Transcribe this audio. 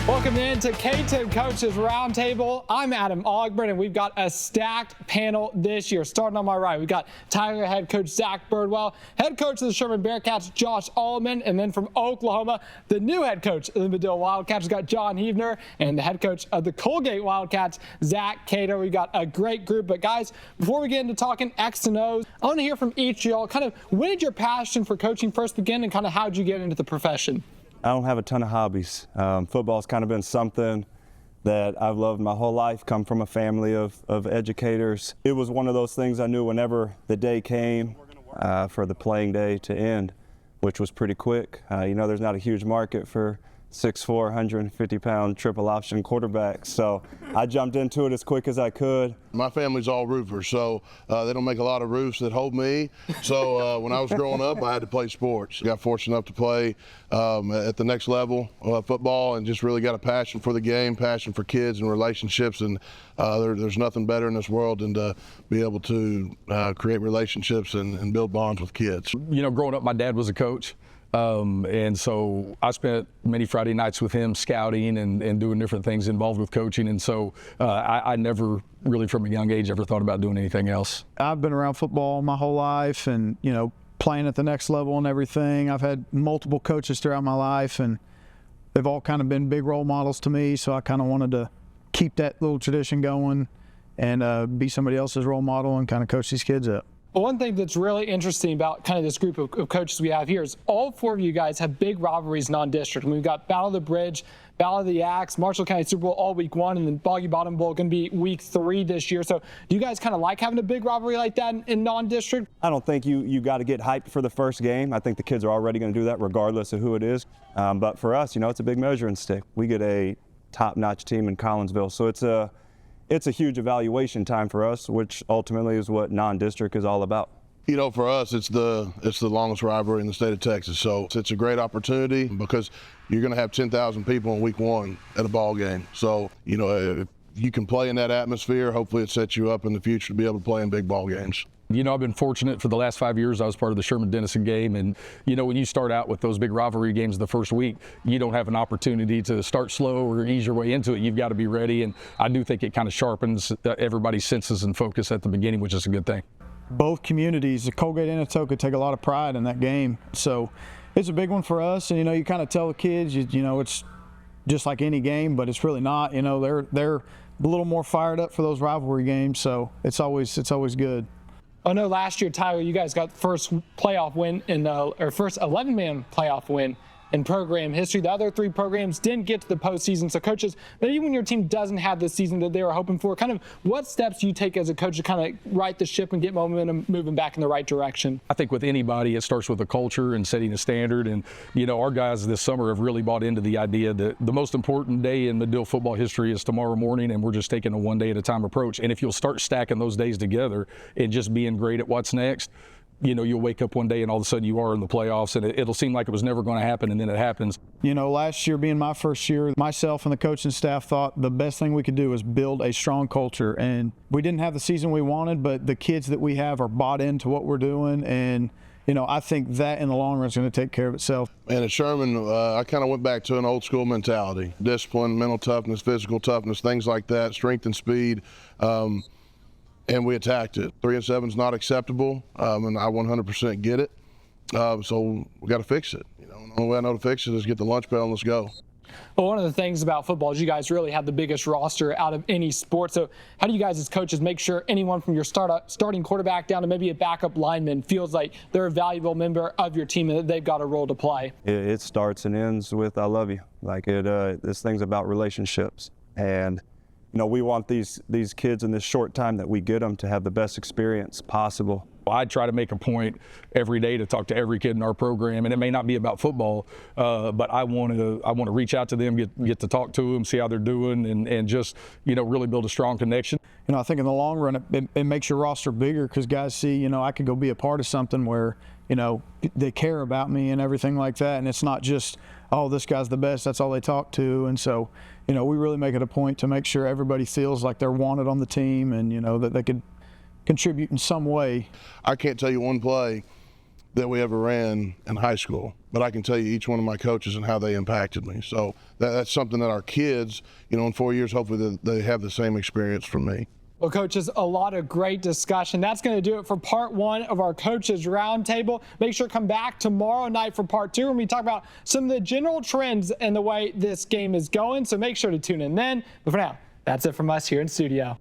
Welcome in to KTEN Coaches Roundtable. I'm Adam Ogburn, and we've got a stacked panel this year. Starting on my right, we've got Tiger head coach Zach Birdwell, head coach of the Sherman Bearcats Josh Allman, and then from Oklahoma, the new head coach of the Medill Wildcats, we've got John Heavner, and the head coach of the Colgate Wildcats, Zach Cato. We've got a great group. But guys, before we get into talking X and O's, I want to hear from each of y'all. Kind of, when did your passion for coaching first begin, and kind of how did you get into the profession? I don't have a ton of hobbies. Football's kind of been something that I've loved my whole life, come from a family of educators. It was one of those things I knew whenever the day came for the playing day to end, which was pretty quick. There's not a huge market for 6'4", 150-pound triple option quarterbacks, so I jumped into it as quick as I could. My family's all roofers, so they don't make a lot of roofs that hold me. So when I was growing up, I had to play sports. Got fortunate enough to play at the next level football, and just really got a passion for the game, passion for kids and relationships. And there's nothing better in this world than to be able to create relationships and build bonds with kids. You know, growing up, my dad was a coach. And so I spent many Friday nights with him scouting and doing different things involved with coaching. And so I never really from a young age ever thought about doing anything else. I've been around football my whole life and, playing at the next level and everything. I've had multiple coaches throughout my life, and they've all kind of been big role models to me. So I kind of wanted to keep that little tradition going and be somebody else's role model and kind of coach these kids up. Well, one thing that's really interesting about kind of this group of coaches we have here is all four of you guys have big rivalries non-district. I mean, we've got Battle of the Bridge, Battle of the Axe, Marshall County Super Bowl all week 1, and then Boggy Bottom Bowl going to be week 3 this year. So do you guys kind of like having a big rivalry like that in non-district? I don't think you got to get hyped for the first game. I think the kids are already going to do that regardless of who it is. But for us, it's a big measuring stick. We get a top-notch team in Collinsville, so it's a huge evaluation time for us, which ultimately is what non-district is all about. For us, it's the longest rivalry in the state of Texas. So it's a great opportunity because you're going to have 10,000 people in week 1 at a ball game. So, if you can play in that atmosphere, hopefully it sets you up in the future to be able to play in big ball games. I've been fortunate for the last 5 years. I was part of the Sherman-Denison game. And, when you start out with those big rivalry games the first week, you don't have an opportunity to start slow or ease your way into it. You've got to be ready. And I do think it kind of sharpens everybody's senses and focus at the beginning, which is a good thing. Both communities, the Colgate and Atoka, take a lot of pride in that game. So it's a big one for us. And, you kind of tell the kids, it's just like any game, but it's really not. They're a little more fired up for those rivalry games. So it's always good. I know last year, Tyler, you guys got the first playoff win or first 11-man playoff win in program history. The other 3 programs didn't get to the postseason. So coaches, maybe when your team doesn't have the season that they were hoping for, kind of what steps do you take as a coach to kind of right the ship and get momentum moving back in the right direction? I think with anybody, it starts with a culture and setting a standard. And, our guys this summer have really bought into the idea that the most important day in Medill football history is tomorrow morning, and we're just taking a one day at a time approach. And if you'll start stacking those days together and just being great at what's next, you'll wake up one day and all of a sudden you are in the playoffs, and it'll seem like it was never going to happen, and then it happens. Last year being my first year, myself and the coaching staff thought the best thing we could do was build a strong culture. And we didn't have the season we wanted, but the kids that we have are bought into what we're doing. And, I think that in the long run is going to take care of itself. And at Sherman, I kind of went back to an old school mentality. Discipline, mental toughness, physical toughness, things like that, strength and speed. And we attacked it. 3-7 is not acceptable, and I 100% get it. So we got to fix it. The only way I know to fix it is get the lunch bell and let's go. Well, one of the things about football is you guys really have the biggest roster out of any sport. So how do you guys as coaches make sure anyone from your starting quarterback down to maybe a backup lineman feels like they're a valuable member of your team and that they've got a role to play? It starts and ends with I love you. This thing's about relationships. And we want these kids in this short time that we get them to have the best experience possible. I try to make a point every day to talk to every kid in our program, and it may not be about football, but I want to reach out to them, get to talk to them, see how they're doing, and just really build a strong connection. I think in the long run it makes your roster bigger because guys see I could go be a part of something where they care about me and everything like that, and it's not just this guy's the best, that's all they talk to. And so we really make it a point to make sure everybody feels like they're wanted on the team and that they could contribute in some way. I can't tell you one play that we ever ran in high school, but I can tell you each one of my coaches and how they impacted me. So that's something that our kids, in 4 years, hopefully they have the same experience from me. Well, coaches, a lot of great discussion. That's going to do it for part 1 of our Coaches Roundtable. Make sure to come back tomorrow night for part 2 when we talk about some of the general trends and the way this game is going. So make sure to tune in then. But for now, that's it from us here in studio.